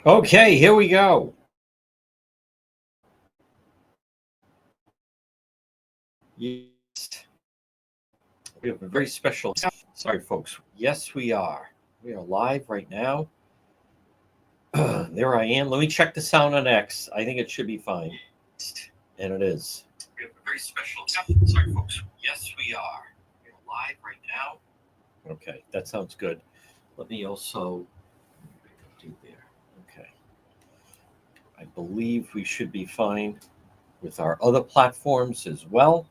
Okay, here we go. Yes. We have a very special. Sorry, folks. Yes, we are. We are live right now. There I am. Let me check the sound on X. I think it should be fine. And it is. We have a very special. Sorry, folks. Yes, we are. We are live right now. Okay, that sounds good. Let me also do there. Okay. I believe we should be fine with our other platforms as well,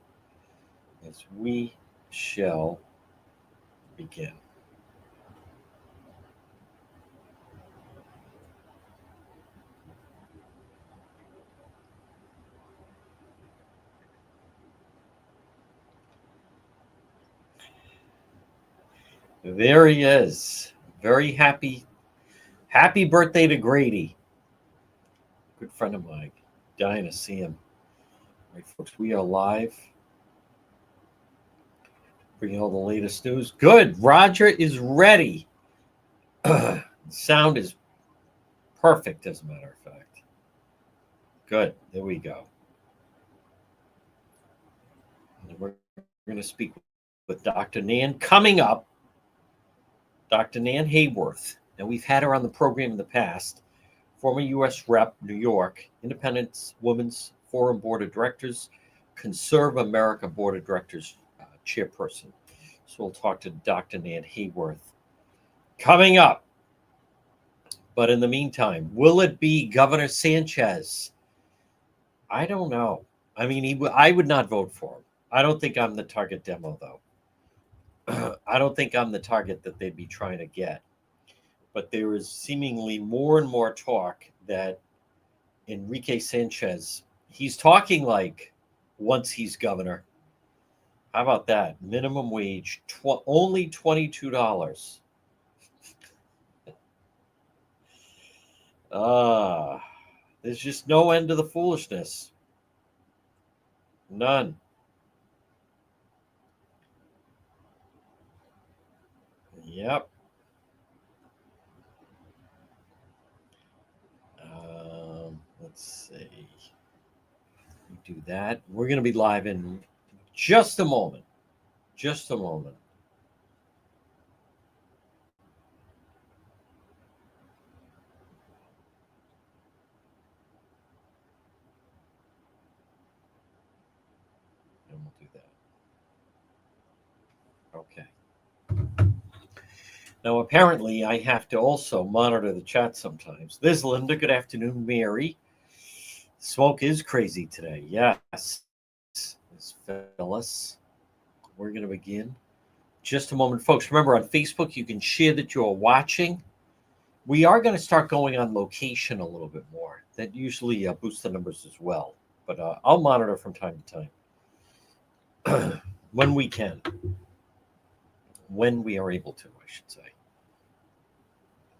as we shall begin. There he is. Very happy. Happy birthday to Grady. Good friend of mine. Dying to see him. All right, folks, we are live. Bringing all the latest news. Good. Roger is ready. Sound is perfect, as a matter of fact. Good. There we go. And we're going to speak with Dr. Nan coming up. Dr. Nan Hayworth. Now, we've had her on the program in the past. Former U.S. Rep, New York, Independence Women's Forum Board of Directors, Conserve America Board of Directors chairperson. So we'll talk to Dr. Nan Hayworth coming up. But in the meantime, will it be Governor Sanchez? I don't know. I mean, I would not vote for him. I don't think I'm the target demo, though. I don't think I'm the target that they'd be trying to get. But there is seemingly more and more talk that Enrique Sanchez, he's talking like once he's governor. How about that? Minimum wage, only $22. There's just no end to the foolishness. None. Yep. Let's see. We do that. We're going to be live in just a moment. Just a moment. And we'll do that. Okay. Now, apparently, I have to also monitor the chat sometimes. There's Linda. Good afternoon, Mary. Smoke is crazy today. Yes. It's Phyllis. We're going to begin. Just a moment, folks. Remember, on Facebook, you can share that you're watching. We are going to start going on location a little bit more. That usually boosts the numbers as well. But I'll monitor from time to time. When we can. When we are able to, I should say.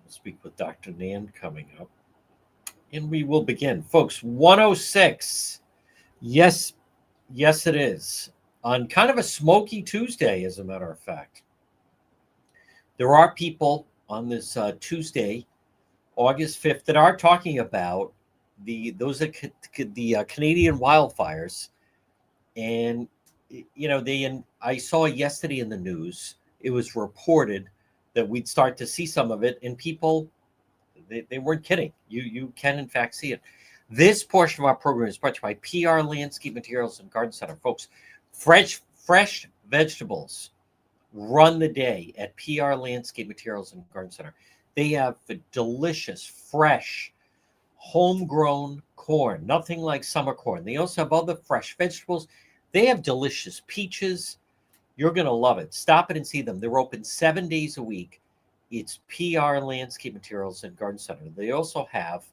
We'll speak with Dr. Nan coming up. And we will begin. Folks, 106. Yes, it is. On kind of a smoky Tuesday, as a matter of fact. There are people on this Tuesday, August 5th, that are talking about the Canadian wildfires. And, you know, I saw yesterday in the news, it was reported that we'd start to see some of it, and people, they weren't kidding. You can, in fact, see it. This portion of our program is brought to you by PR Landscape Materials and Garden Center. Folks, fresh vegetables run the day at PR Landscape Materials and Garden Center. They have delicious, fresh, homegrown corn, nothing like summer corn. They also have other fresh vegetables. They have delicious peaches. You're going to love it. Stop it and see them. They're open 7 days a week. It's PR Landscape Materials and Garden Center. They also have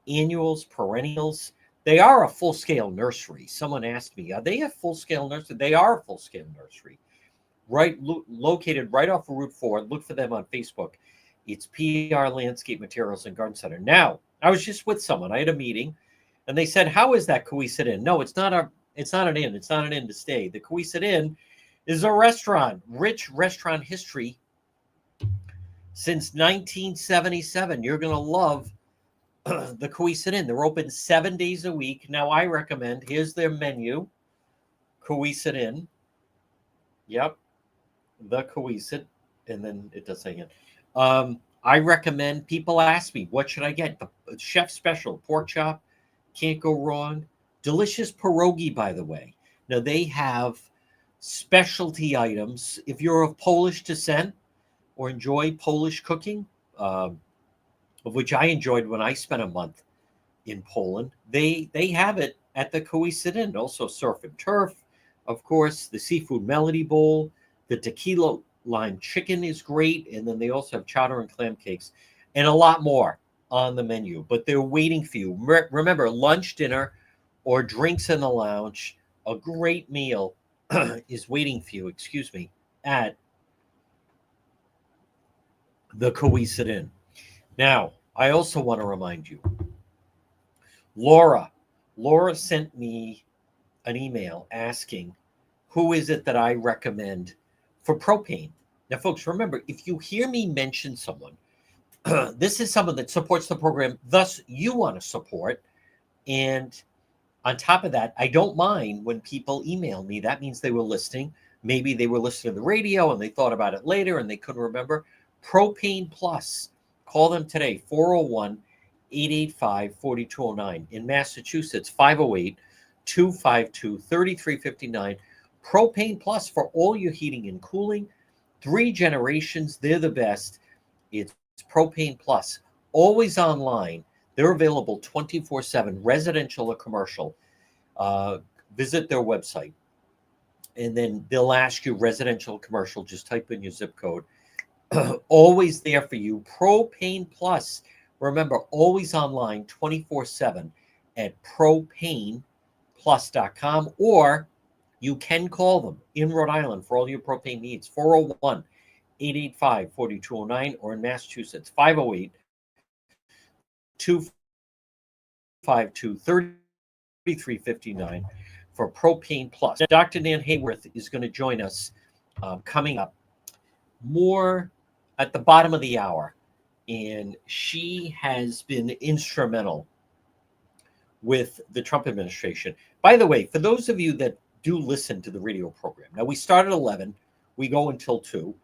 annuals, perennials. They are a full-scale nursery. Someone asked me, are they a full-scale nursery? They are a full-scale nursery. Located right off of Route 4. Look for them on Facebook. It's PR Landscape Materials and Garden Center. Now, I was just with someone. I had a meeting, and they said, how is that Coesit Inn? No, it's not an inn. It's not an inn to stay. The Coesit Inn is a restaurant, rich restaurant history since 1977. You're going to love the Cowesett Inn. They're open 7 days a week. Now, I recommend, here's their menu, Cowesett Inn. Yep, the Cowesett, and then it does say it. I recommend, people ask me, what should I get? The chef special, pork chop, can't go wrong. Delicious pierogi, by the way. Now, they have specialty items. If you're of Polish descent or enjoy Polish cooking, of which I enjoyed when I spent a month in Poland, they have it at the Cowesett Inn. Also surf and turf, of course, the seafood melody bowl, the tequila lime chicken is great, and then they also have chowder and clam cakes and a lot more on the menu, but they're waiting for you. Remember, lunch, dinner, or drinks in the lounge, a great meal is waiting for you, at the Cowesett Inn. Now, I also want to remind you, Laura sent me an email asking, who is it that I recommend for propane? Now, folks, remember, if you hear me mention someone, this is someone that supports the program, thus you want to support. And on top of that, I don't mind when people email me. That means they were listening. Maybe they were listening to the radio and they thought about it later and they couldn't remember. Propane Plus. Call them today, 401-885-4209. In Massachusetts, 508-252-3359. Propane Plus for all your heating and cooling. 3 generations, they're the best. It's Propane Plus. Always online. They're available 24/7, residential or commercial. Visit their website. And then they'll ask you residential, commercial. Just type in your zip code. Always there for you. Propane Plus. Remember, always online 24/7 at propaneplus.com, or you can call them in Rhode Island for all your propane needs. 401-885-4209, or in Massachusetts, 508-252-3359 for Propane Plus. Dr. Nan Hayworth is going to join us coming up more at the bottom of the hour, and she has been instrumental with the Trump administration. By the way, for those of you that do listen to the radio program, now we start at 11, we go until 2.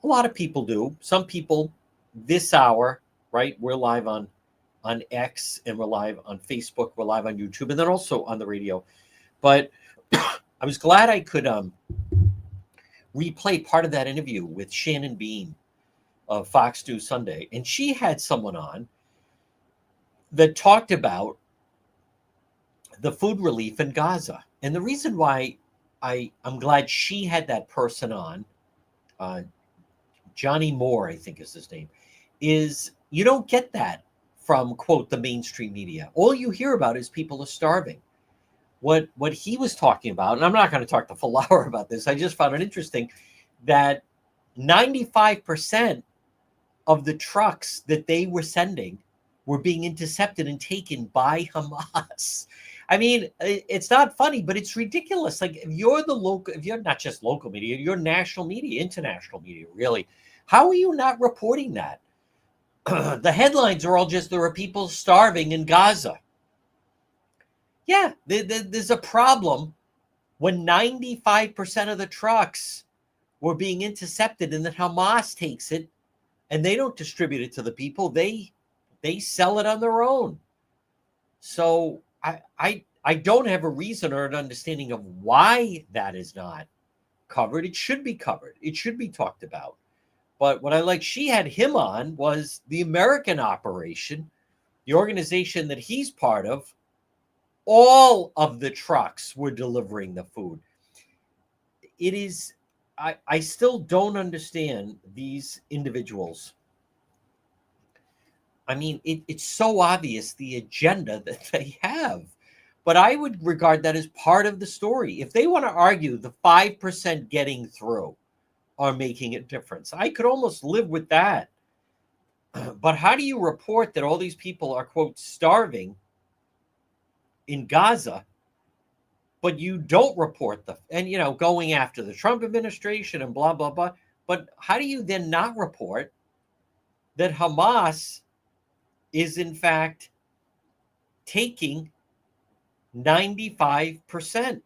A lot of people do. Some people this hour, right? We're live on X, and we're live on Facebook, we're live on YouTube, and then also on the radio. But I was glad I could replay part of that interview with Shannon Bean of Fox News Sunday. And she had someone on that talked about the food relief in Gaza. And the reason why I'm glad she had that person on, Johnny Moore, I think is his name, is you don't get that from, quote, the mainstream media. All you hear about is people are starving. What he was talking about, and I'm not going to talk the full hour about this, I just found it interesting that 95% of the trucks that they were sending were being intercepted and taken by Hamas. I mean, it's not funny, but it's ridiculous. Like, if you're not just local media, you're national media, international media, really. How are you not reporting that? The headlines are all just, there are people starving in Gaza. Yeah, there's a problem when 95% of the trucks were being intercepted, and then Hamas takes it and they don't distribute it to the people. They sell it on their own. So I don't have a reason or an understanding of why that is not covered. It should be covered. It should be talked about. But what I like, she had him on, was the American operation, the organization that he's part of. All of the trucks were delivering the food. It is, I still don't understand these individuals. I mean, it's so obvious the agenda that they have. But I would regard that as part of the story. If they want to argue the 5% getting through are making a difference, I could almost live with that. But how do you report that all these people are, quote, starving in Gaza, but you don't report going after the Trump administration and blah, blah, blah. But how do you then not report that Hamas is in fact taking 95%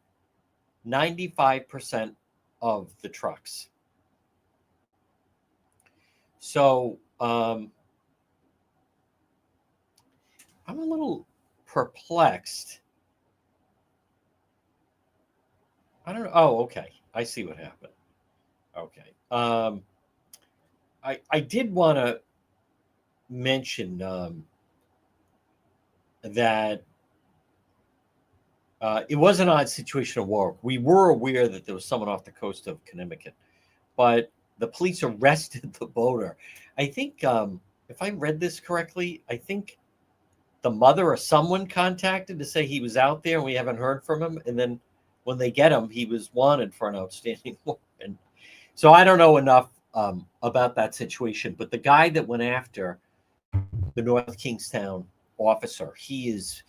of the trucks. So I'm a little perplexed. I don't know. Oh, okay. I see what happened. Okay. I did want to mention that it was an odd situation of war. We were aware that there was someone off the coast of Connecticut, but the police arrested the boater. I think, if I read this correctly, I think the mother or someone contacted to say he was out there and we haven't heard from him. And then when they get him, he was wanted for an outstanding warrant. So I don't know enough about that situation. But the guy that went after the North Kingstown officer, he is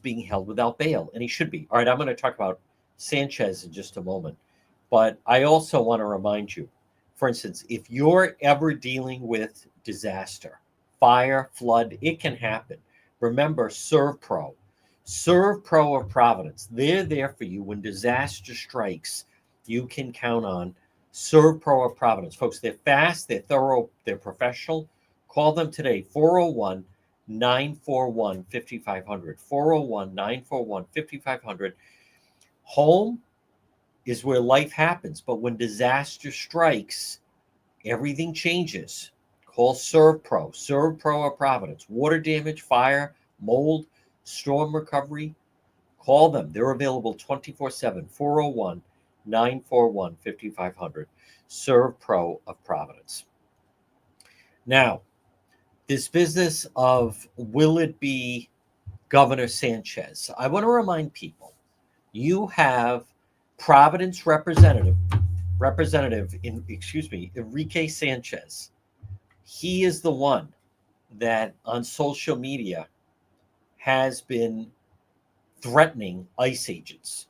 being held without bail, and he should be. All right, I'm going to talk about Sanchez in just a moment. But I also want to remind you, for instance, if you're ever dealing with disaster, fire, flood, it can happen. Remember ServPro of Providence. They're there for you when disaster strikes. You can count on ServPro of Providence. Folks, they're fast, they're thorough, they're professional. Call them today, 401-941-5500. 401-941-5500. Home is where life happens, but when disaster strikes, everything changes. Call ServPro of Providence. Water damage, fire, mold, storm recovery. Call them. They're available 24/7. 401-941-5500. ServPro of Providence. Now, this business of will it be Governor Sanchez? I want to remind people, you have Providence Representative Enrique Sanchez. He is the one that on social media has been threatening ICE agents.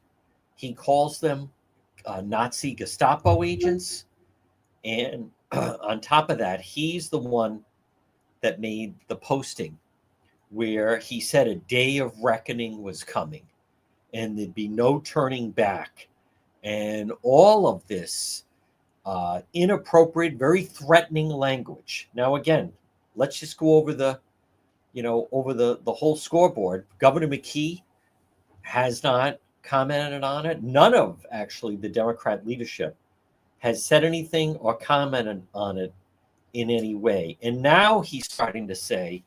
He calls them Nazi Gestapo agents. And on top of that, he's the one that made the posting where he said a day of reckoning was coming and there'd be no turning back. And all of this inappropriate, very threatening language. Now, again, let's just go over the whole scoreboard. Governor McKee has not commented on it. None of actually the Democrat leadership has said anything or commented on it in any way. And now he's starting to say,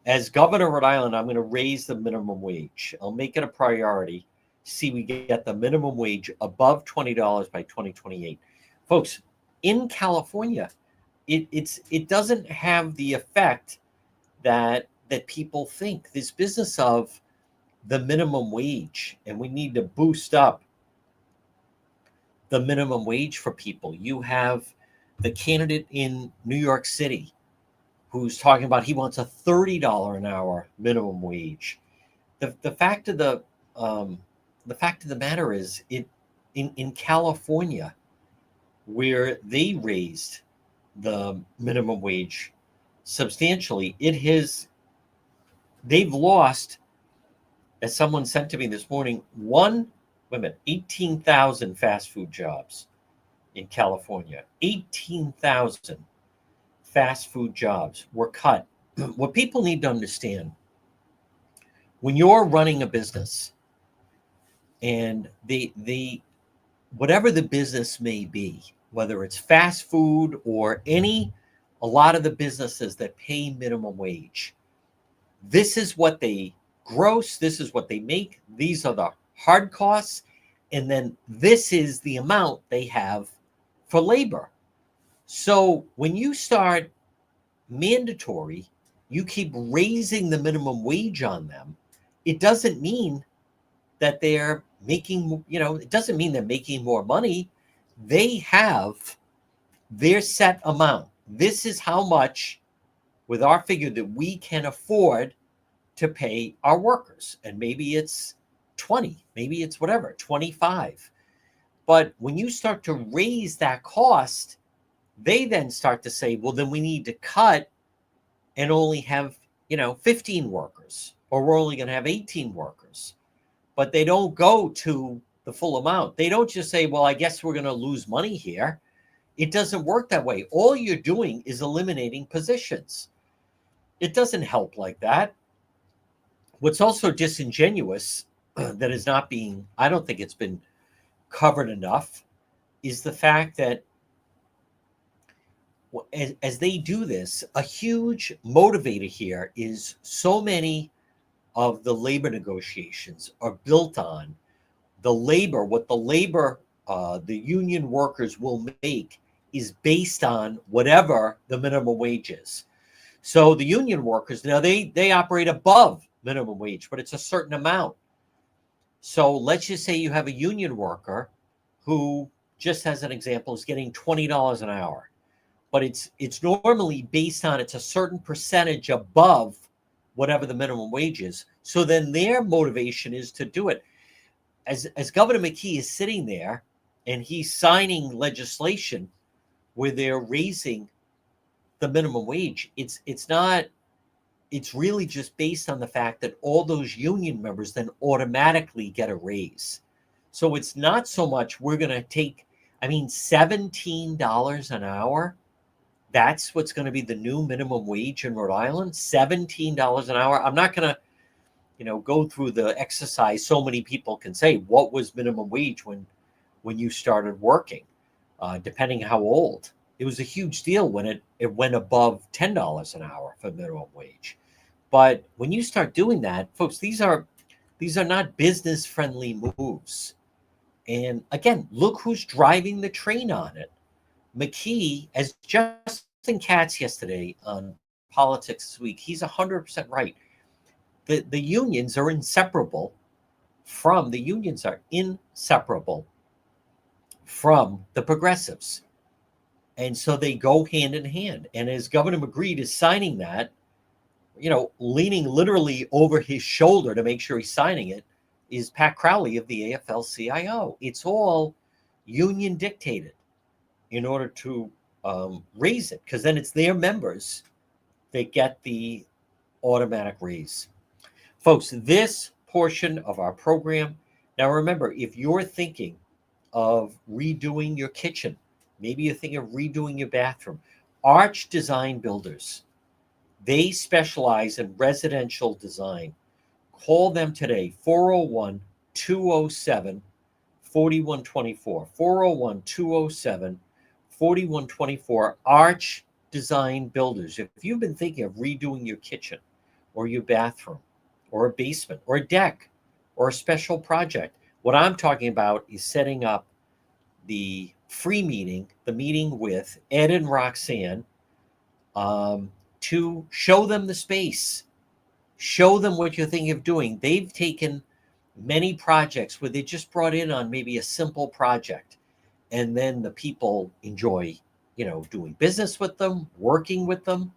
as governor of Rhode Island, I'm going to raise the minimum wage. I'll make it a priority. See, we get the minimum wage above $20 by 2028. Folks, in California, it doesn't have the effect that people think. This business of the minimum wage, and we need to boost up the minimum wage for people. You have the candidate in New York City who's talking about he wants a $30 an hour minimum wage. The fact of the matter is, in California, where they raised the minimum wage substantially, they've lost, as someone sent to me this morning, 18,000 fast food jobs in California. 18,000 fast food jobs were cut. What people need to understand, when you're running a business, and whatever the business may be, whether it's fast food or a lot of the businesses that pay minimum wage, this is what they gross, this is what they make, these are the hard costs, and then this is the amount they have for labor. So when you start mandatory, you keep raising the minimum wage on them, it doesn't mean that they're making, it doesn't mean they're making more money. They have their set amount. This is how much, with our figure, that we can afford to pay our workers. And maybe it's 20, maybe it's whatever, 25. But when you start to raise that cost, they then start to say, well, then we need to cut and only have 15 workers, or we're only going to have 18 workers. But they don't go to the full amount. They don't just say, well, I guess we're going to lose money here. It doesn't work that way. All you're doing is eliminating positions. It doesn't help like that. What's also disingenuous that is not being, I don't think it's been covered enough, is the fact that as they do this, a huge motivator here is so many of the labor negotiations are built on the labor, what the union workers will make is based on whatever the minimum wage is. So the union workers, now they operate above minimum wage, but it's a certain amount. So let's just say you have a union worker who, just as an example, is getting $20 an hour. But it's normally based on, it's a certain percentage above whatever the minimum wage is. So then their motivation is to do it. As Governor McKee is sitting there and he's signing legislation where they're raising the minimum wage, it's really just based on the fact that all those union members then automatically get a raise. So it's not so much we're going to take, $17 an hour. That's what's going to be the new minimum wage in Rhode Island, $17 an hour. I'm not going to, go through the exercise. So many people can say, what was minimum wage when you started working, depending how old. It was a huge deal when it went above $10 an hour for minimum wage. But when you start doing that, folks, these are not business-friendly moves. And again, look who's driving the train on it. McKee, as Justin Katz yesterday on Politics This Week, he's 100% right. The unions are inseparable from the progressives. And so they go hand in hand. And as Governor McGreed is signing that, leaning literally over his shoulder to make sure he's signing it, is Pat Crowley of the AFL-CIO. It's all union dictated in order to raise it, because then it's their members that get the automatic raise. Folks, this portion of our program, now remember, if you're thinking of redoing your kitchen, maybe you're thinking of redoing your bathroom, Arch Design Builders, they specialize in residential design. Call them today, 401-207-4124, 401-207-4124, Arch Design Builders. If you've been thinking of redoing your kitchen or your bathroom or a basement or a deck or a special project, what I'm talking about is setting up the free meeting, the meeting with Ed and Roxanne, to show them the space, show them what you're thinking of doing. They've taken many projects where they just brought in on maybe a simple project, and then the people enjoy, doing business with them, working with them.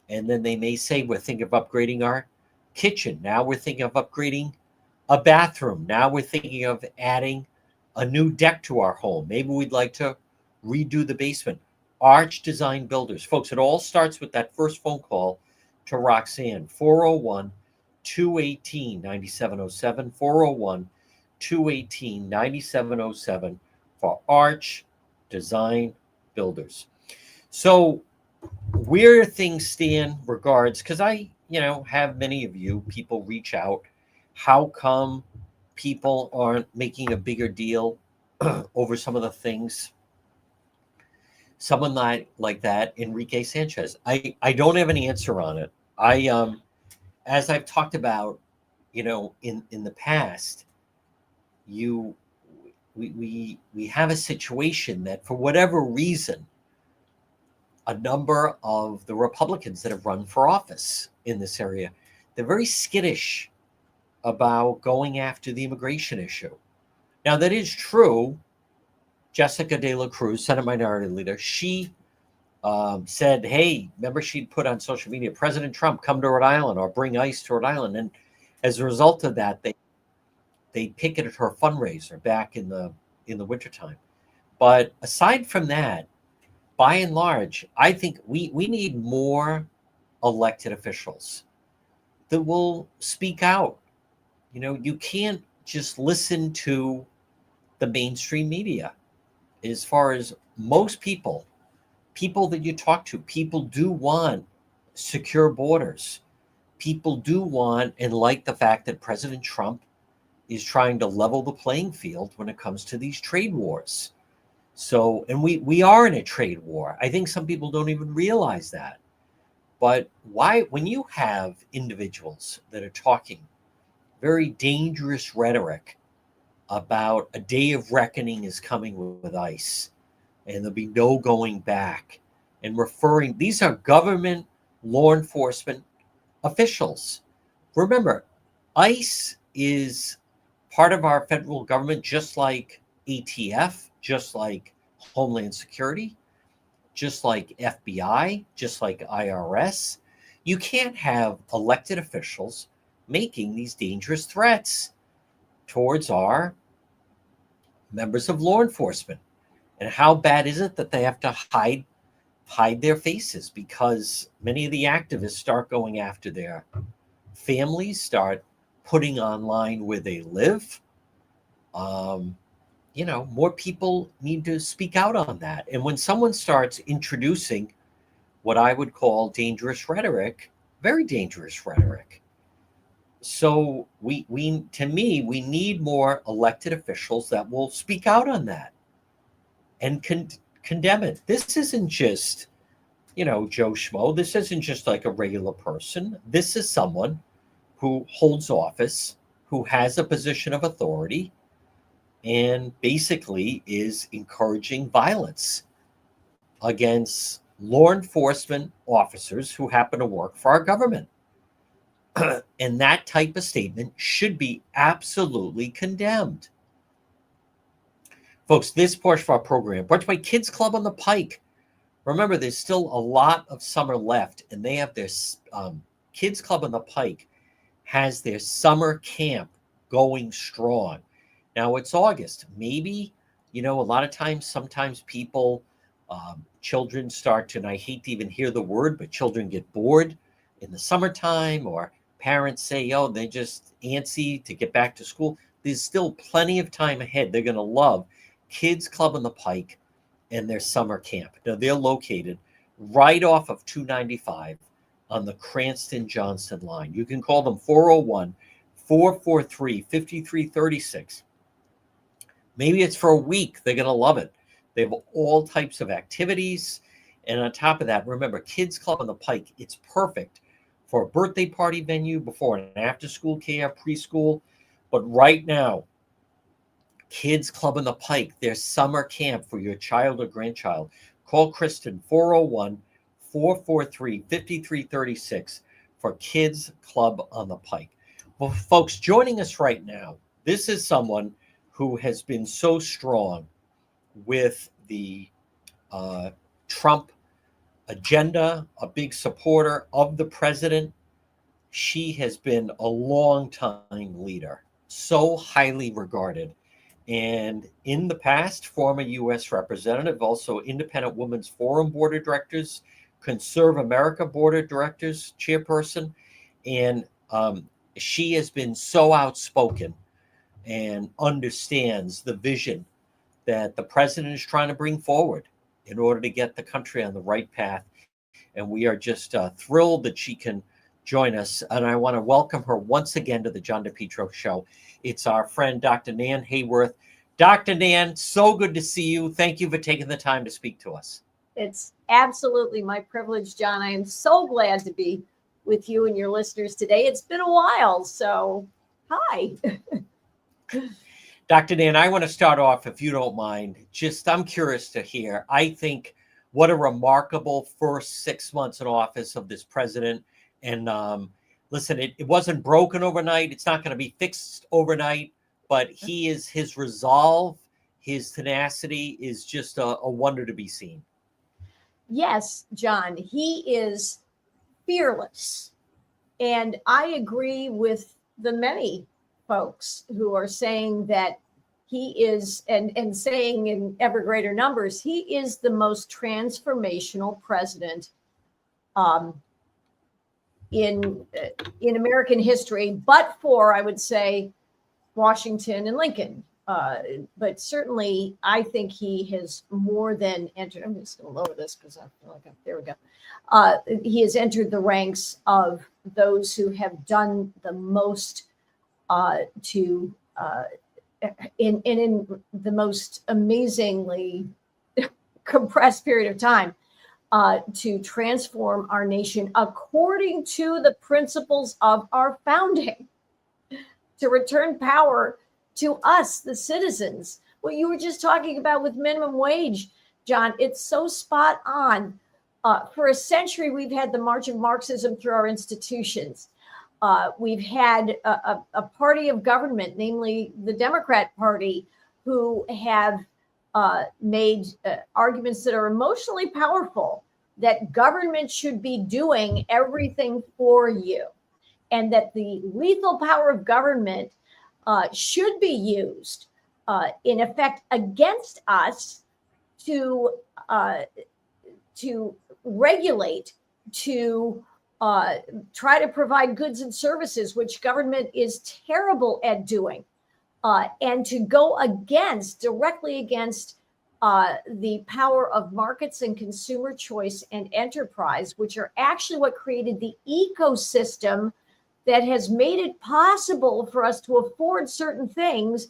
And then they may say, we're thinking of upgrading our kitchen. Now we're thinking of upgrading a bathroom. Now we're thinking of adding a new deck to our home. Maybe we'd like to redo the basement. Arch Design Builders. Folks, it all starts with that first phone call to Roxanne, 401-218-9707, 401-218-9707 for Arch Design Builders. So where things stand regards, because I, have many of you people reach out, how come people aren't making a bigger deal over some of the things? Someone like that, Enrique Sanchez. I don't have an answer on it. As I've talked about, in the past, we have a situation that for whatever reason, a number of the Republicans that have run for office in this area, they're very skittish about going after the immigration issue. Now, that is true. Jessica De La Cruz, Senate Minority Leader, she said, hey, remember she'd put on social media, President Trump, come to Rhode Island or bring ICE to Rhode Island. And as a result of that, they picketed her fundraiser back in the wintertime. But aside from that, by and large, I think we need more elected officials. that will speak out. You can't just listen to the mainstream media. As far as most people that you talk to, people do want secure borders. People do want and like the fact that President Trump is trying to level the playing field when it comes to these trade wars. So, and we are in a trade war. I think some people don't even realize that. But why, when you have individuals that are talking very dangerous rhetoric about a day of reckoning is coming with ICE, and there'll be no going back, and referring, these are government law enforcement officials. Remember, ICE is part of our federal government, just like ATF, just like Homeland Security, just like FBI, just like IRS. You can't have elected officials making these dangerous threats towards our members of law enforcement. And how bad is it that they have to hide their faces, because many of the activists start going after their families, start putting online where they live. More people need to speak out on that. And when someone starts introducing what I would call dangerous rhetoric, very dangerous rhetoric, so we need more elected officials that will speak out on that and condemn it. This isn't just, Joe Schmo. This isn't just like a regular person. This is someone who holds office, who has a position of authority, and basically is encouraging violence against law enforcement officers who happen to work for our government. And that type of statement should be absolutely condemned. Folks, this portion of our program brought to you by Kids Club on the Pike. Remember, there's still a lot of summer left, and they have their Kids Club on the Pike has their summer camp going strong. Now it's August. Maybe, a lot of times, sometimes people, children start to, and I hate to even hear the word, but children get bored in the summertime, or parents say, oh, they're just antsy to get back to school. There's still plenty of time ahead. They're going to love Kids Club on the Pike and their summer camp. Now, they're located right off of 295 on the Cranston-Johnston line. You can call them 401-443-5336. Maybe it's for a week. They're going to love it. They have all types of activities. And on top of that, remember, Kids Club on the Pike, it's perfect for a birthday party venue, before and after school care, preschool. But right now, Kids Club on the Pike, their summer camp for your child or grandchild. Call Kristen, 401-443-5336 for Kids Club on the Pike. Well, folks, joining us right now, this is someone who has been so strong with the Trump agenda, a big supporter of the president. She has been a long-time leader, so highly regarded. And in the past, former U.S. representative, also Independent Women's Forum Board of Directors, Conserve America Board of Directors chairperson. And she has been so outspoken and understands the vision that the president is trying to bring forward in order to get the country on the right path. And we are just thrilled that she can join us. And I want to welcome her once again to the John DePetro Show. It's our friend, Dr. Nan Hayworth. Dr. Nan, so good to see you. Thank you for taking the time to speak to us. It's absolutely my privilege, John. I am so glad to be with you and your listeners today. It's been a while, so hi. Dr. Nan, I want to start off, if you don't mind. I'm curious to hear. I think what a remarkable first 6 months in office of this president. And listen, it wasn't broken overnight. It's not going to be fixed overnight, but his resolve, his tenacity is just a wonder to be seen. Yes, John, he is fearless. And I agree with the many folks who are saying that he is, and saying in ever greater numbers, he is the most transformational president in American history, but for, I would say, Washington and Lincoln. But certainly, I think he has more than entered. I'm just going to lower this because I feel like there we go. He has entered the ranks of those who have done the most in the most amazingly compressed period of time to transform our nation according to the principles of our founding, to return power to us, the citizens. What you were just talking about with minimum wage, John, it's so spot on. For a century, we've had the march of Marxism through our institutions. We've had a party of government, namely the Democrat Party, who have made arguments that are emotionally powerful, that government should be doing everything for you, and that the lethal power of government should be used, in effect, against us to regulate, to try to provide goods and services, which government is terrible at doing, and to go directly against the power of markets and consumer choice and enterprise, which are actually what created the ecosystem that has made it possible for us to afford certain things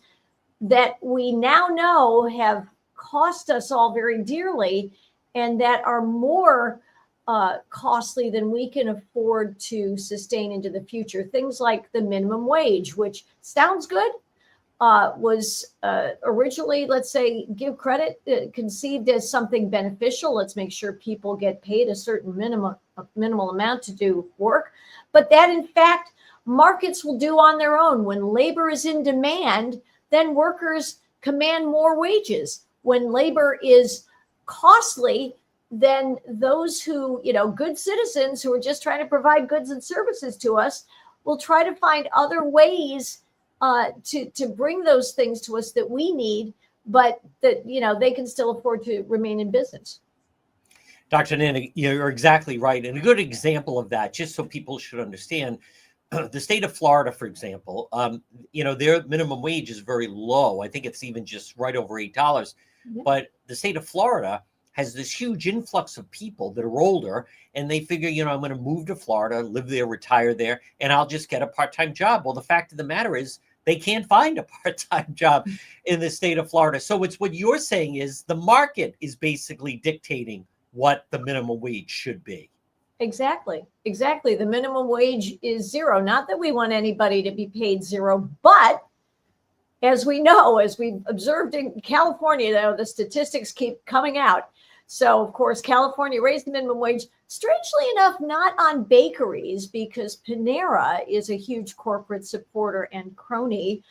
that we now know have cost us all very dearly, and that are more costly than we can afford to sustain into the future. Things like the minimum wage, which sounds good, was originally, let's say, give credit, conceived as something beneficial. Let's make sure people get paid a certain minimal amount to do work. But that, in fact, markets will do on their own. When labor is in demand, then workers command more wages. When labor is costly, then those who, good citizens who are just trying to provide goods and services to us will try to find other ways to bring those things to us that we need, but that, they can still afford to remain in business. Dr. Nan, you're exactly right. And a good example of that, just so people should understand, the state of Florida, for example, their minimum wage is very low. I think it's even just right over $8. Mm-hmm. But the state of Florida has this huge influx of people that are older, and they figure, I'm going to move to Florida, live there, retire there, and I'll just get a part-time job. Well, the fact of the matter is they can't find a part-time job in the state of Florida. So it's what you're saying is the market is basically dictating what the minimum wage should be. Exactly. The minimum wage is zero. Not that we want anybody to be paid zero, but as we know, as we've observed in California, though, the statistics keep coming out. So, of course, California raised the minimum wage, strangely enough, not on bakeries, because Panera is a huge corporate supporter and crony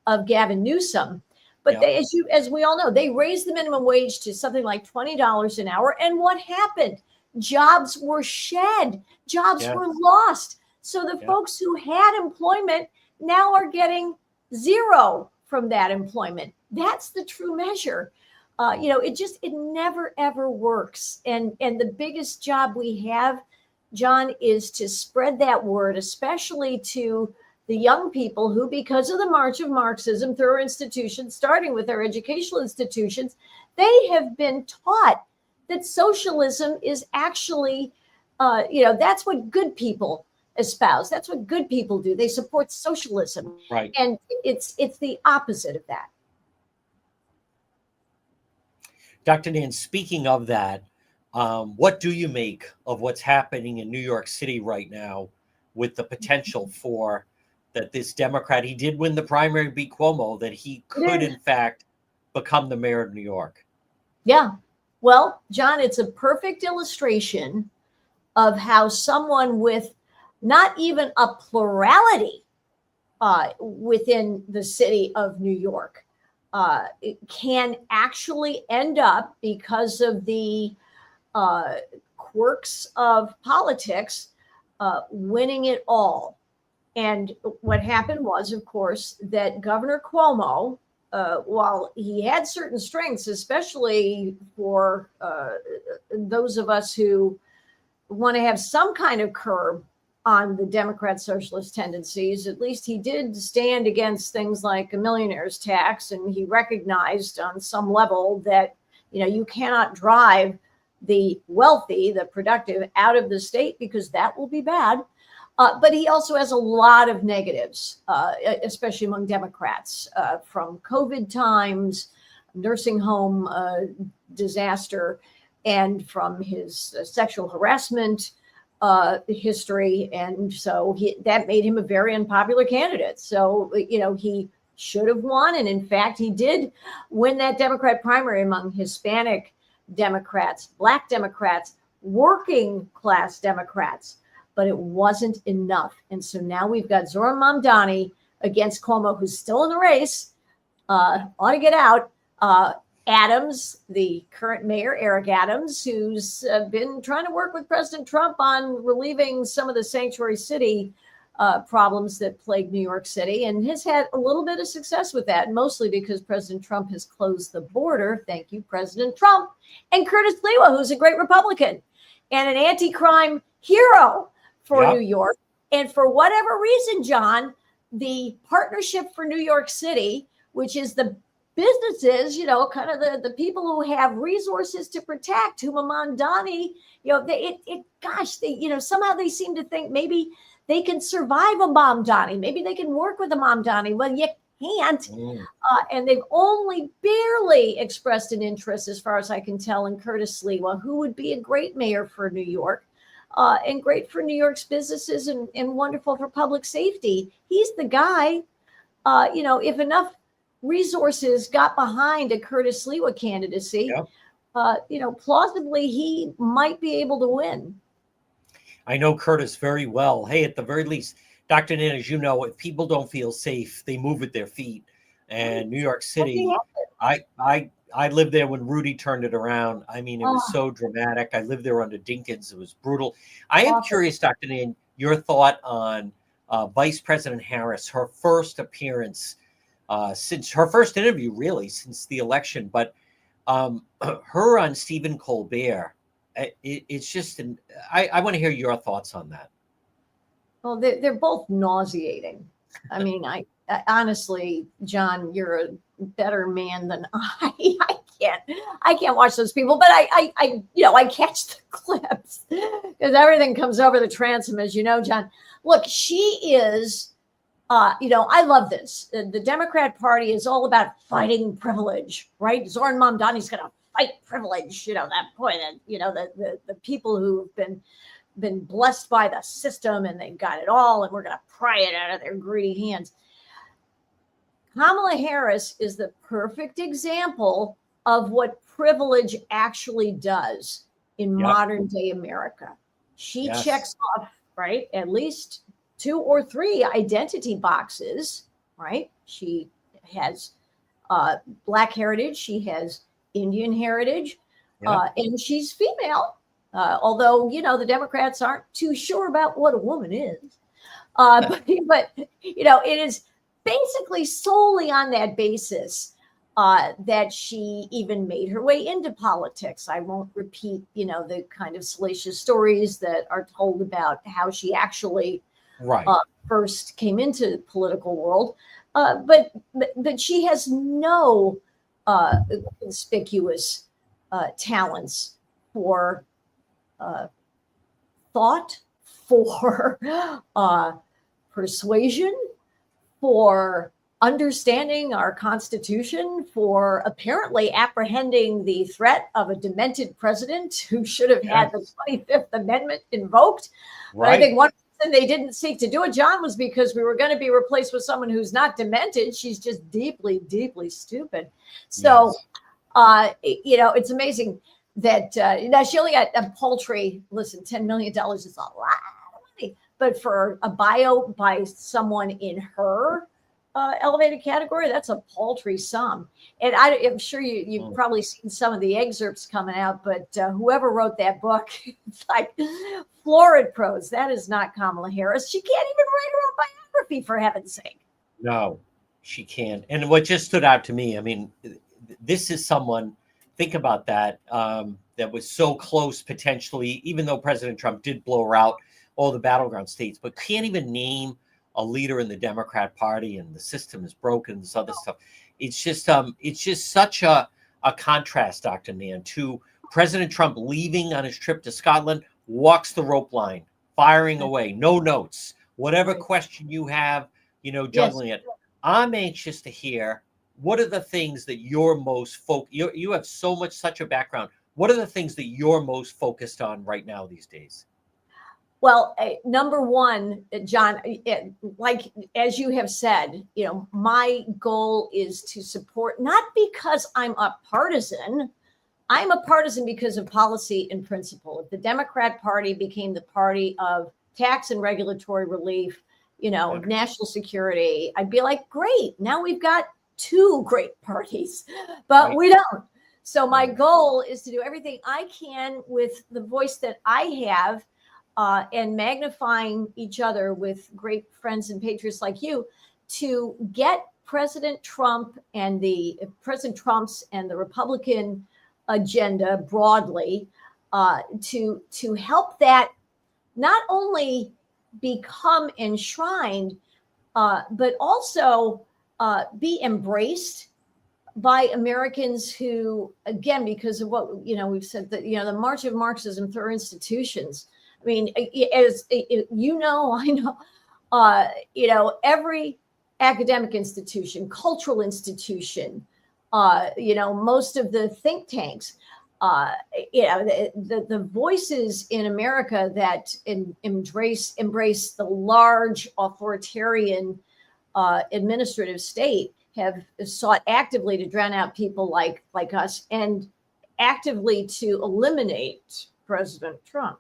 of Gavin Newsom. But yeah, as we all know, they raised the minimum wage to something like $20 an hour. And what happened? Jobs were shed. Jobs were lost. So the folks who had employment now are getting zero from that employment. That's the true measure. It never, ever works. And the biggest job we have, John, is to spread that word, especially to the young people who, because of the march of Marxism through our institutions, starting with our educational institutions, they have been taught that socialism is actually, that's what good people espouse. That's what good people do. They support socialism. Right. And it's the opposite of that. Dr. Nan, speaking of that, what do you make of what's happening in New York City right now with the potential for that this Democrat, he did win the primary, beat Cuomo, that he could, in fact, become the mayor of New York? Yeah. Well, John, it's a perfect illustration of how someone with not even a plurality within the city of New York can actually end up, because of the quirks of politics, winning it all. And what happened was, of course, that Governor Cuomo, while he had certain strengths, especially for those of us who want to have some kind of curb on the Democrat socialist tendencies. At least he did stand against things like a millionaire's tax, and he recognized on some level that, you cannot drive the wealthy, the productive, out of the state because that will be bad. But he also has a lot of negatives, especially among Democrats, from COVID times, nursing home disaster, and from his sexual harassment history. And so that made him a very unpopular candidate. So, he should have won. And in fact, he did win that Democrat primary among Hispanic Democrats, Black Democrats, working class Democrats, but it wasn't enough. And so now we've got Zoran Mamdani against Cuomo, who's still in the race, ought to get out. Adams, the current mayor, Eric Adams, who's been trying to work with President Trump on relieving some of the sanctuary city problems that plague New York City, and has had a little bit of success with that, mostly because President Trump has closed the border. Thank you, President Trump. And Curtis Lewa, who's a great Republican and an anti-crime hero for New York. And for whatever reason, John, the Partnership for New York City, which is the businesses, kind of the people who have resources to protect, whom Mamdani, somehow they seem to think maybe they can survive a Mamdani. Maybe they can work with a Mamdani. Well, you can't. And they've only barely expressed an interest, as far as I can tell, in Curtis Lewa, who would be a great mayor for New York, and great for New York's businesses, and wonderful for public safety. He's the guy, if enough resources got behind a Curtis Lewa candidacy, plausibly he might be able to win. I know Curtis very well. Hey, at the very least, Dr. Nan, as you know, if people don't feel safe, they move with their feet. And New York City, I lived there when Rudy turned it around. I mean, it was so dramatic. I lived there under Dinkins. It was brutal. I am curious, Dr. Nan, your thought on Vice President Harris, her first appearance since her first interview, really, since the election. But her on Stephen Colbert, it's just, I want to hear your thoughts on that. Well, they're both nauseating. I mean, I honestly, John, you're a better man than I. I can't watch those people, but I catch the clips because everything comes over the transom, as you know, John. Look, she is, I love this. The Democrat Party is all about fighting privilege, right? Zoran Mamdani's going to fight privilege. That point, the people who've been blessed by the system and they've got it all, and we're going to pry it out of their greedy hands. Kamala Harris is the perfect example of what privilege actually does in modern day America. She checks off, right, at least 2 or 3 identity boxes, right? She has Black heritage, she has Indian heritage, and she's female. Although, the Democrats aren't too sure about what a woman is. But it is basically solely on that basis that she even made her way into politics. I won't repeat, the kind of salacious stories that are told about how she actually first came into the political world. But she has no conspicuous talents for thought, for persuasion, for understanding our Constitution, for apparently apprehending the threat of a demented president who should have had the 25th Amendment invoked. But I think one reason they didn't seek to do it, John, was because we were going to be replaced with someone who's not demented. She's just deeply, deeply stupid. So, it's amazing that now she only got a paltry, listen, $10 million is a lot of money, but for a bio by someone in her elevated category, that's a paltry sum. And I'm sure you've probably seen some of the excerpts coming out, but whoever wrote that book, it's like florid prose. That is not Kamala Harris. She can't even write her own biography, for heaven's sake. No, she can't. And what just stood out to me, I mean, this is someone, think about that, that was so close potentially, even though President Trump did blow her out all the battleground states, but can't even name a leader in the Democrat Party, and the system is broken, this other stuff. It's just such a contrast, Dr. Nan, to President Trump leaving on his trip to Scotland, walks the rope line, firing away, no notes, whatever question you have, juggling it. I'm anxious to hear, what are the things that you're most you have such a background. What are the things that you're most focused on right now these days? Well, number one, John, like as you have said, my goal is to support, not because I'm a partisan. I'm a partisan because of policy and principle. If the Democrat Party became the party of tax and regulatory relief, national security, I'd be like, great, now we've got two great parties, but we don't. So my goal is to do everything I can with the voice that I have, and magnifying each other with great friends and patriots like you, to get President Trump's and the Republican agenda broadly, to help that not only become enshrined, but also be embraced by Americans who, again, because of what we've said, that the march of Marxism through institutions. I mean, as I know, every academic institution, cultural institution, most of the think tanks, the voices in America that embrace the large authoritarian administrative state have sought actively to drown out people like us, and actively to eliminate President Trump.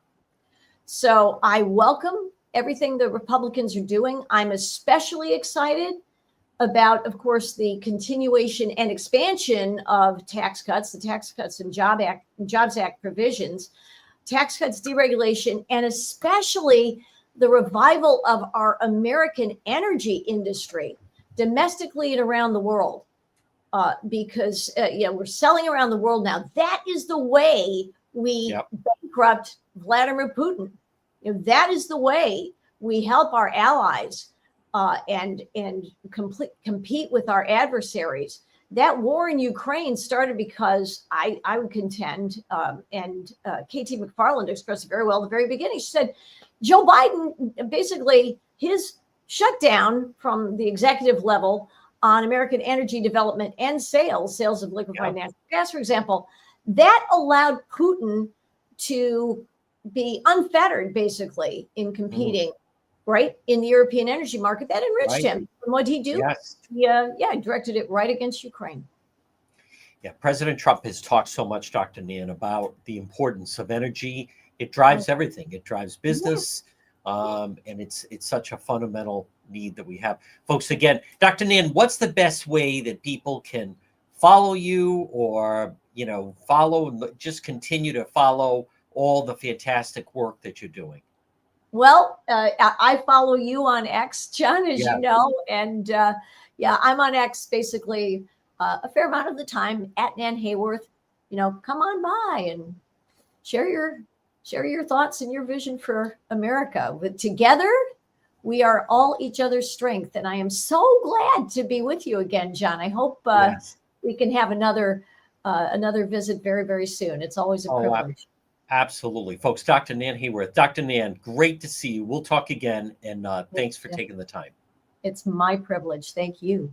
So I welcome everything the Republicans are doing. I'm especially excited about, of course, the continuation and expansion of tax cuts, the Tax Cuts and Jobs Act provisions, tax cuts, deregulation, and especially the revival of our American energy industry, domestically and around the world, because we're selling around the world now. That is the way we bankrupt Vladimir Putin. That is the way we help our allies and compete with our adversaries. That war in Ukraine started because I would contend, and KT McFarland expressed it very well at the very beginning. She said, Joe Biden, basically his shutdown from the executive level on American energy development and sales of liquefied natural gas, for example, that allowed Putin to be unfettered, basically, in competing, right, in the European energy market. That enriched him. And what did he do? Yes. He directed it right against Ukraine. Yeah, President Trump has talked so much, Dr. Nan, about the importance of energy. It drives everything. It drives business, and it's such a fundamental need that we have. Folks, again, Dr. Nan, what's the best way that people can follow you, or just continue to follow all the fantastic work that you're doing? Well, I follow you on X, John, as you know, and I'm on X basically a fair amount of the time, at Nan Hayworth. Come on by and share your thoughts and your vision for America. But together, we are all each other's strength, and I am so glad to be with you again, John. I hope we can have another visit very, very soon. It's always a privilege. Absolutely. Folks, Dr. Nan Hayworth. Dr. Nan, great to see you. We'll talk again, and thanks for taking the time. It's my privilege. Thank you.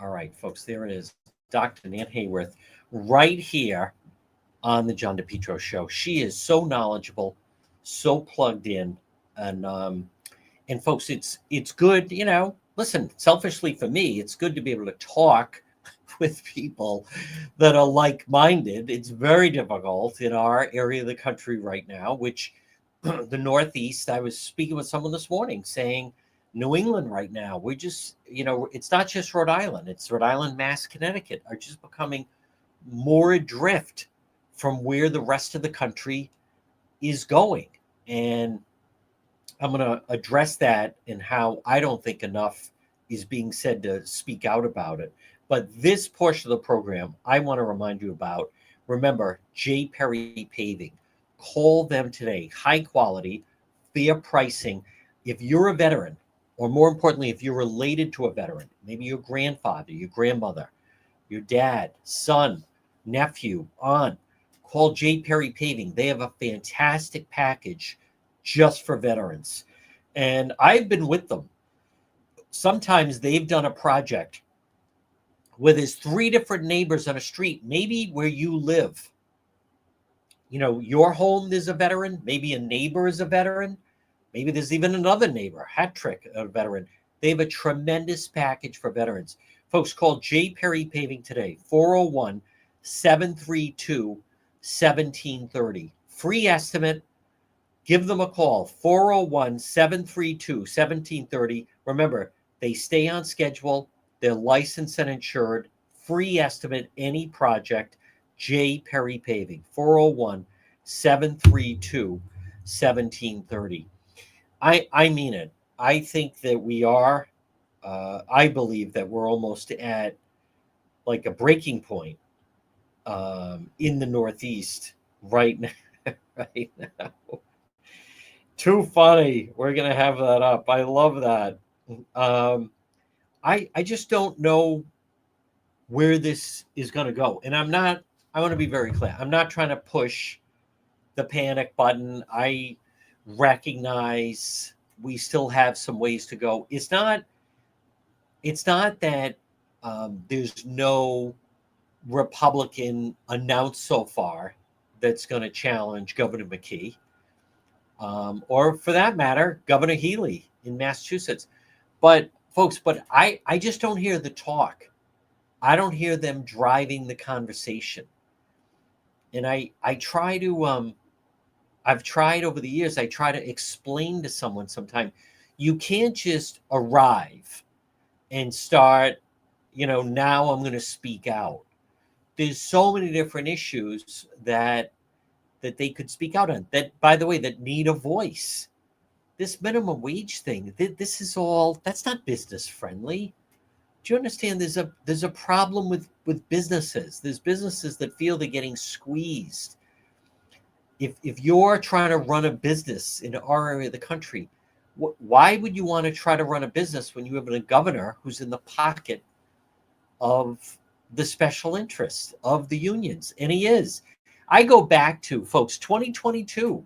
All right, folks, there it is. Dr. Nan Hayworth, right here on the John DePetro Show. She is so knowledgeable, so plugged in, and folks, it's good, listen, selfishly for me, it's good to be able to talk with people that are like-minded. It's very difficult in our area of the country right now, which the Northeast. I was speaking with someone this morning saying New England right now, we're just, it's not just Rhode Island, it's Rhode Island, Mass, Connecticut are just becoming more adrift from where the rest of the country is going. And I'm going to address that and how I don't think enough is being said to speak out about it. But this portion of the program, I want to remind you about. Remember, J. Perry Paving. Call them today. High quality, fair pricing. If you're a veteran, or more importantly, if you're related to a veteran, maybe your grandfather, your grandmother, your dad, son, nephew, aunt, call J. Perry Paving. They have a fantastic package just for veterans. And I've been with them. Sometimes they've done a project where there's 3 different neighbors on a street, maybe where you live. You know, your home is a veteran, maybe a neighbor is a veteran, maybe there's even another neighbor, hat trick, a veteran. They have a tremendous package for veterans. Folks, call J. Perry Paving today, 401-732-1730. Free estimate. Give them a call, 401-732-1730. Remember, they stay on schedule. They're licensed and insured. Free estimate, any project. J. Perry Paving, 401-732-1730. I mean it. I think that we are, I believe that we're almost at like a breaking point in the Northeast right now. Right now. Too funny. We're going to have that up. I love that. I just don't know where this is going to go. And I want to be very clear. I'm not trying to push the panic button. I recognize we still have some ways to go. It's not that there's no Republican announced so far that's going to challenge Governor McKee, or for that matter, Governor Healy in Massachusetts. But folks, I just don't hear the talk. I don't hear them driving the conversation. And I try to, I've tried over the years, I try to explain to someone sometime, you can't just arrive and start, now I'm going to speak out. There's so many different issues that they could speak out on, that, by the way, that need a voice. This minimum wage thing, this is all, that's not business friendly. Do you understand? There's a problem with businesses. There's businesses that feel they're getting squeezed. If you're trying to run a business in our area of the country, why would you want to try to run a business when you have a governor who's in the pocket of the special interests of the unions? And he is. I go back to, folks, 2022,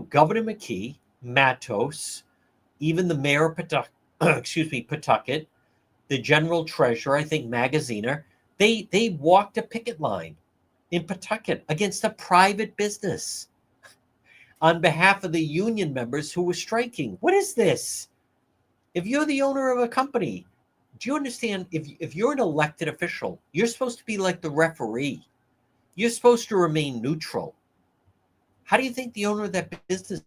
Governor McKee, Matos, even the mayor of Pawtucket, the general treasurer, I think Magaziner, they walked a picket line in Pawtucket against a private business on behalf of the union members who were striking. What is this? If you're the owner of a company, do you understand? If you're an elected official, you're supposed to be like the referee. You're supposed to remain neutral. How do you think the owner of that business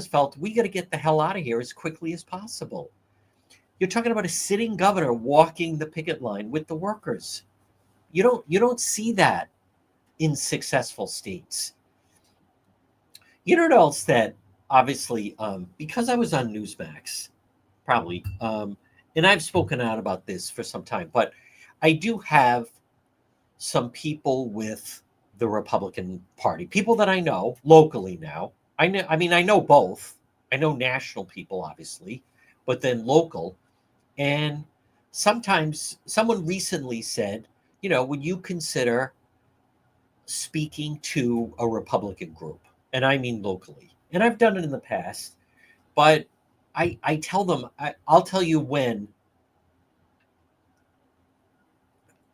felt? We got to get the hell out of here as quickly as possible. You're talking about a sitting governor walking the picket line with the workers. You don't see that in successful states. You know what else that obviously, because I was on Newsmax, probably, and I've spoken out about this for some time, but I do have some people with the Republican Party, people that I know locally now. I know both. I know national people, obviously, but then local. And sometimes someone recently said, would you consider speaking to a Republican group? And I mean locally. And I've done it in the past, but I tell them, I'll tell you when.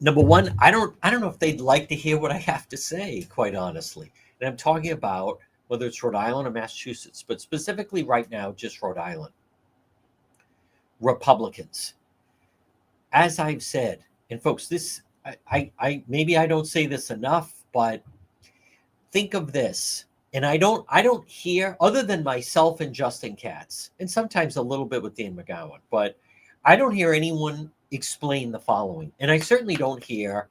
Number one, I don't know if they'd like to hear what I have to say, quite honestly. And I'm talking about whether it's Rhode Island or Massachusetts, but specifically right now, just Rhode Island. Republicans. As I've said, and folks, this, I maybe I don't say this enough, but think of this. And I don't hear, other than myself and Justin Katz, and sometimes a little bit with Dan McGowan, but I don't hear anyone explain the following. And I certainly don't hear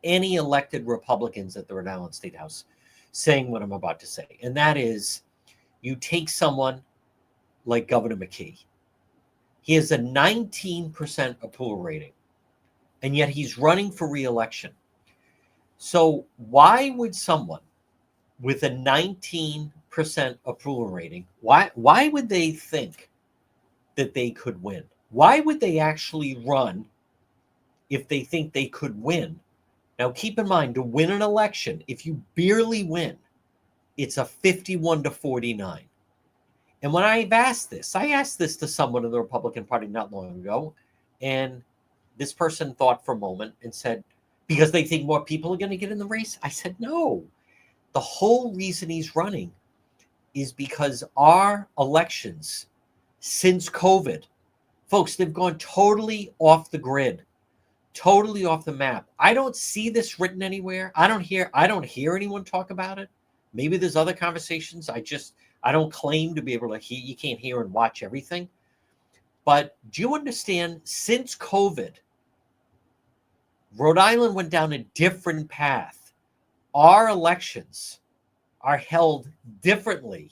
any elected Republicans at the Rhode Island State House saying what I'm about to say. And that is, you take someone like Governor McKee. He has a 19% approval rating, and yet he's running for re-election. So why would someone with a 19% approval rating, why would they think that they could win? Why would they actually run if they think they could win? Now, keep in mind, to win an election, if you barely win, it's a 51-49. And when I asked this to someone in the Republican Party not long ago, and this person thought for a moment and said, because they think more people are going to get in the race? I said, no. The whole reason he's running is because our elections since COVID, folks, they've gone totally off the grid, totally off the map. I don't see this written anywhere. I don't hear anyone talk about it. Maybe there's other conversations. I don't claim to be able to hear. You can't hear and watch everything. But do you understand, since COVID, Rhode Island went down a different path. Our elections are held differently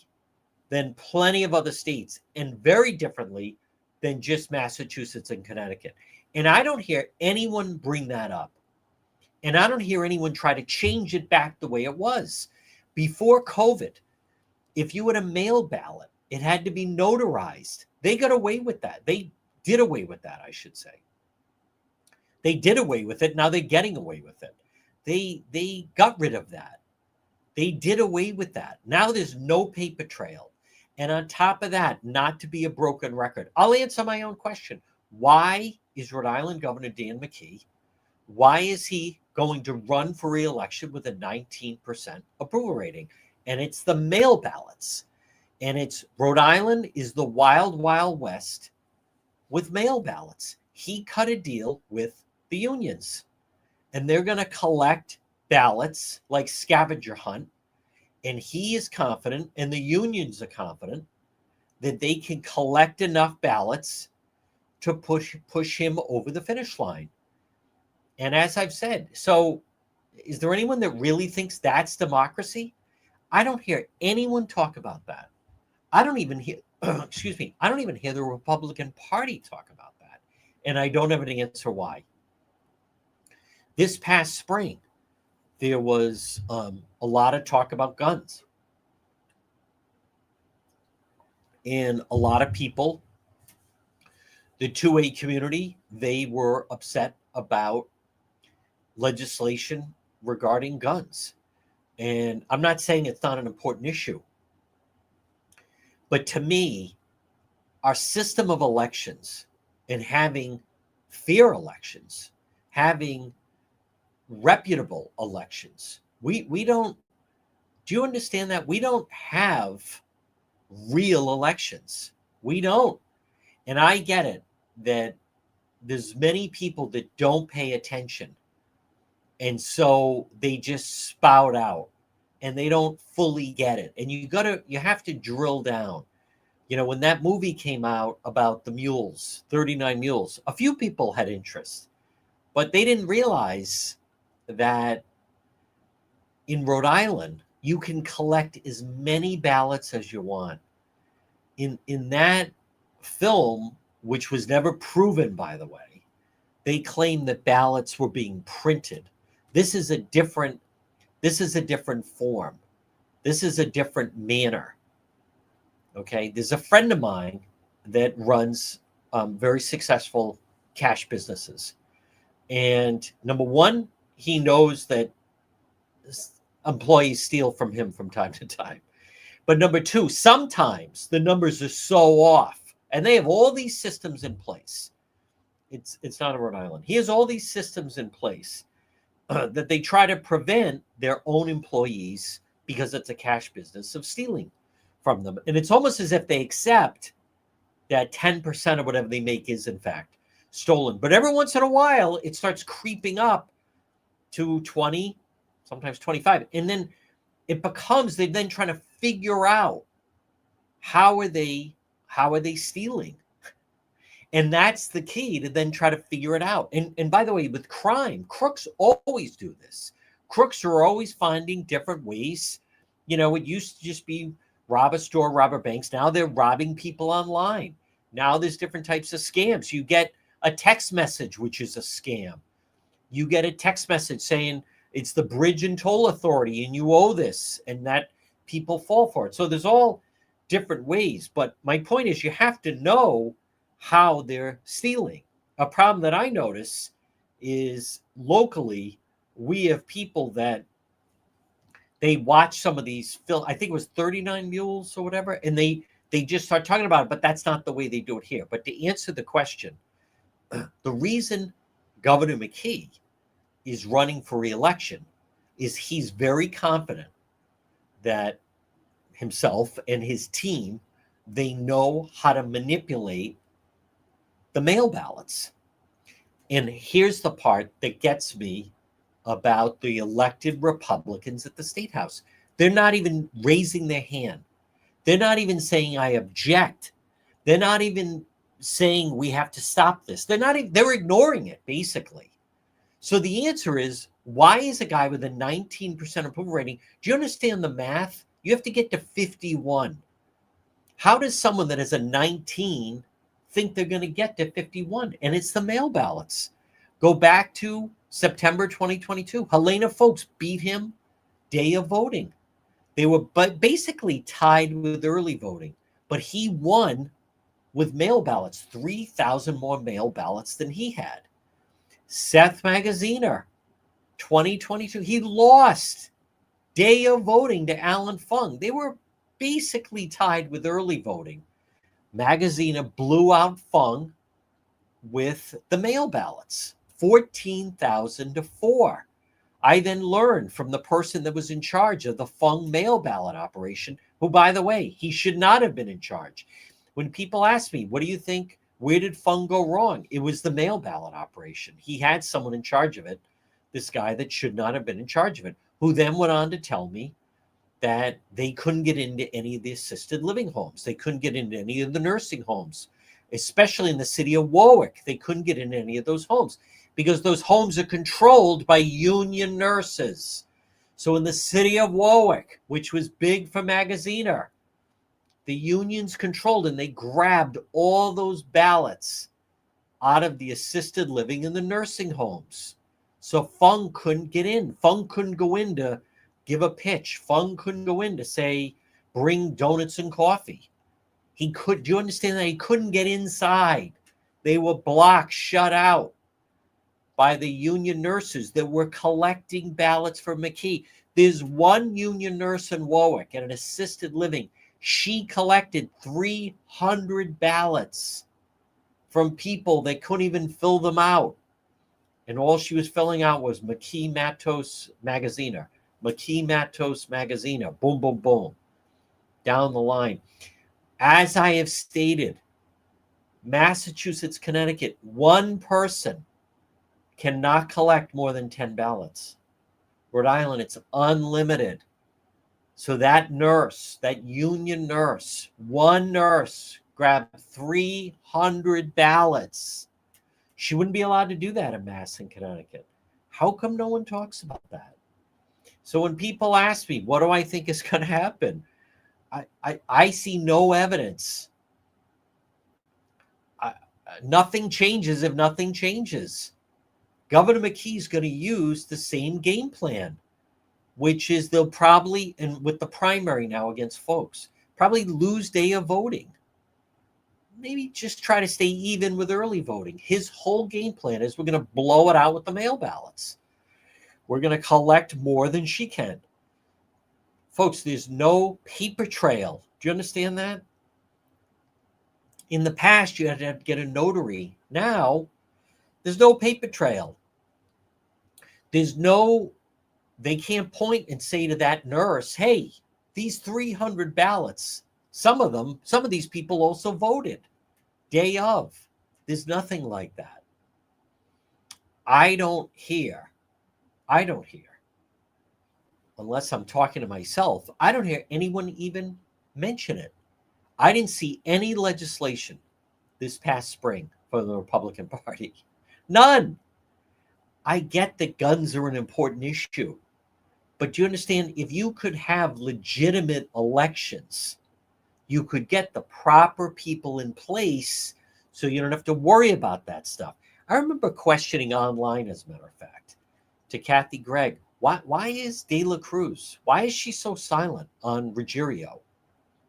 than plenty of other states, and very differently than just Massachusetts and Connecticut. And I don't hear anyone bring that up. And I don't hear anyone try to change it back the way it was. Before COVID, if you had a mail ballot, it had to be notarized. They got away with that. They did away with that, I should say. They did away with it. Now they're getting away with it. They got rid of that. They did away with that. Now there's no paper trail. And on top of that, not to be a broken record, I'll answer my own question. Why is Rhode Island Governor Dan McKee, why is he going to run for re-election with a 19% approval rating? And it's the mail ballots. And it's Rhode Island is the wild, wild west with mail ballots. He cut a deal with the unions. And they're going to collect ballots like scavenger hunt. And he is confident, and the unions are confident, that they can collect enough ballots to push him over the finish line. And as I've said, so is there anyone that really thinks that's democracy? I don't hear anyone talk about that. I don't even hear, I don't even hear the Republican Party talk about that. And I don't have an answer why. This past spring, there was a lot of talk about guns. And a lot of people, the 2A community, they were upset about legislation regarding guns. And I'm not saying it's not an important issue. But to me, our system of elections and having fair elections, having reputable elections, we don't, do you understand that? We don't have real elections. We don't. And I get it that there's many people that don't pay attention. And so they just spout out and they don't fully get it. And you have to drill down. You know, when that movie came out about the mules, 39 mules, a few people had interest, but they didn't realize that in Rhode Island, you can collect as many ballots as you want. In that film, which was never proven, by the way, they claim that ballots were being printed. This is a different form. This is a different manner. Okay, there's a friend of mine that runs very successful cash businesses. And number one, he knows that employees steal from him from time to time. But number two, sometimes the numbers are so off and they have all these systems in place. It's not in Rhode Island. He has all these systems in place that they try to prevent their own employees, because it's a cash business, of stealing from them. And it's almost as if they accept that 10% of whatever they make is in fact stolen. But every once in a while, it starts creeping up to 20, sometimes 25. And then it becomes, they're then trying to figure out how are they stealing? And that's the key, to then try to figure it out. And by the way, with crime, crooks always do this. Crooks are always finding different ways. You know, it used to just be rob a store, rob a banks. Now they're robbing people online. Now there's different types of scams. You get a text message, which is a scam. You get a text message saying, It's the Bridge and Toll Authority, and you owe this, and that people fall for it. So there's all different ways. But my point is, you have to know how they're stealing. A problem that I notice is locally, we have people that they watch some of these film. I think it was 39 Mules or whatever, and they just start talking about it, but that's not the way they do it here. But to answer the question, the reason Governor McKee is running for re-election is he's very confident that himself and his team, they know how to manipulate the mail ballots. And here's the part that gets me about the elected Republicans at the State House. They're not even raising their hand. They're not even saying, I object. They're not even saying we have to stop this. They're ignoring it, basically. So the answer is, why is a guy with a 19% approval rating? Do you understand the math? You have to get to 51. How does someone that has a 19 think they're going to get to 51? And it's the mail ballots. Go back to September 2022. Helena Folks beat him day of voting. They were basically tied with early voting, but he won with mail ballots, 3,000 more mail ballots than he had. Seth Magaziner, 2022, he lost day of voting to Alan Fung. They were basically tied with early voting. Magaziner blew out Fung with the mail ballots, 14,000 to 4. I then learned from the person that was in charge of the Fung mail ballot operation, who, by the way, he should not have been in charge. When people ask me, what do you think? Where did Fung go wrong? It was the mail ballot operation. He had someone in charge of it, this guy that should not have been in charge of it, who then went on to tell me that they couldn't get into any of the assisted living homes. They couldn't get into any of the nursing homes, especially in the city of Warwick. They couldn't get into any of those homes because those homes are controlled by union nurses. So in the city of Warwick, which was big for Magaziner, the unions controlled, and they grabbed all those ballots out of the assisted living and the nursing homes. So Fung couldn't get in. Fung couldn't go in to give a pitch. Fung couldn't go in to say, bring donuts and coffee. Do you understand that? He couldn't get inside. They were blocked, shut out by the union nurses that were collecting ballots for McKee. There's one union nurse in Warwick at an assisted living. She collected 300 ballots from people that couldn't even fill them out. And all she was filling out was McKee Matos Magaziner. McKee Matos Magaziner. Boom, boom, boom. Down the line. As I have stated, Massachusetts, Connecticut, one person cannot collect more than 10 ballots. Rhode Island, it's unlimited. So that nurse, that union nurse, one nurse grabbed 300 ballots. She wouldn't be allowed to do that in Mass in Connecticut. How come no one talks about that? So when people ask me, what do I think is going to happen? I see no evidence. Nothing changes if nothing changes. Governor McKee is going to use the same game plan, which is they'll probably, and with the primary now against folks, probably lose day of voting. Maybe just try to stay even with early voting. His whole game plan is we're going to blow it out with the mail ballots. We're going to collect more than she can. Folks, there's no paper trail. Do you understand that? In the past, you had to get a notary. Now, there's no paper trail. They can't point and say to that nurse, hey, these 300 ballots, some of these people also voted day of. There's nothing like that. I don't hear, unless I'm talking to myself, I don't hear anyone even mention it. I didn't see any legislation this past spring for the Republican Party. None. I get that guns are an important issue. But do you understand, if you could have legitimate elections, you could get the proper people in place so you don't have to worry about that stuff. I remember questioning online, as a matter of fact, to Kathy Gregg, Why is De La Cruz? Why is she so silent on Ruggiero?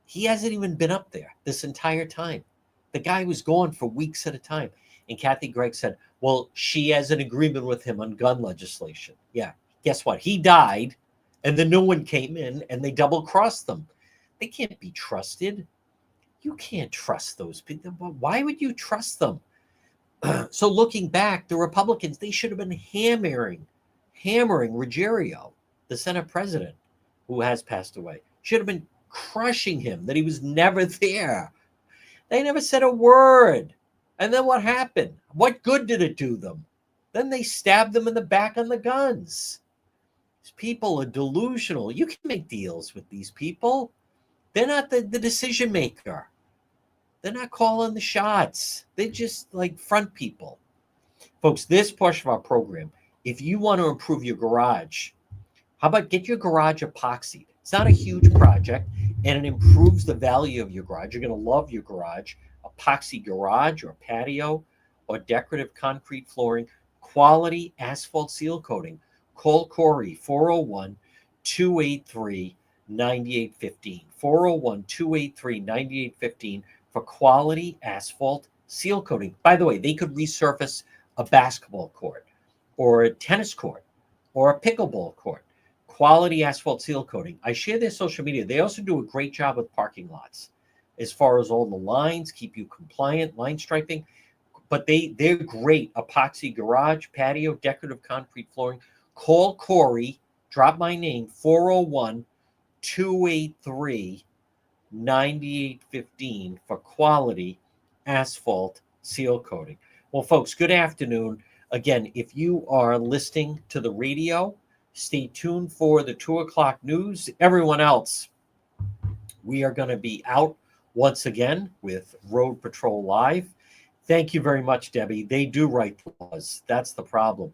He hasn't even been up there this entire time. The guy was gone for weeks at a time. And Kathy Gregg said, well, she has an agreement with him on gun legislation. Yeah, guess what? He died, and the new one came in, and they double-crossed them. They can't be trusted. You can't trust those people. Why would you trust them? So looking back, the Republicans, they should have been hammering Ruggiero, the Senate president, who has passed away. Should have been crushing him, that he was never there. They never said a word. And then what happened? What good did it do them? Then they stabbed them in the back on the guns. These people are delusional. You can make deals with these people. They're not the decision maker. They're not calling the shots. They're just like front people. Folks, this portion of our program, if you want to improve your garage, how about get your garage epoxied? It's not a huge project, and it improves the value of your garage. You're going to love your garage. Epoxy garage or patio or decorative concrete flooring, quality asphalt seal coating. Call Corey, 401-283-9815. 401-283-9815 for quality asphalt seal coating. By the way, they could resurface a basketball court or a tennis court or a pickleball court. Quality asphalt seal coating. I share their social media. They also do a great job with parking lots as far as all the lines, keep you compliant, line striping. But they're great. Epoxy garage, patio, decorative concrete flooring. Call Corey, drop my name, 401-283-9815 for quality asphalt seal coating. Well, folks, good afternoon. Again, if you are listening to the radio, stay tuned for the 2 o'clock news. Everyone else, we are going to be out once again with Road Patrol Live. Thank you very much, Debbie. They do write laws. That's the problem.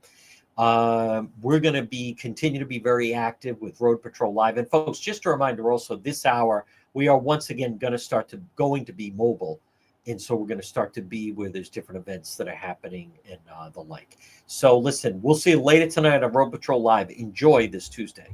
We're going to continue to be very active with Road Patrol Live. And folks, just a reminder also, this hour, we are once again going to be mobile. And so we're going to start to be where there's different events that are happening and the like. So listen, we'll see you later tonight on Road Patrol Live. Enjoy this Tuesday.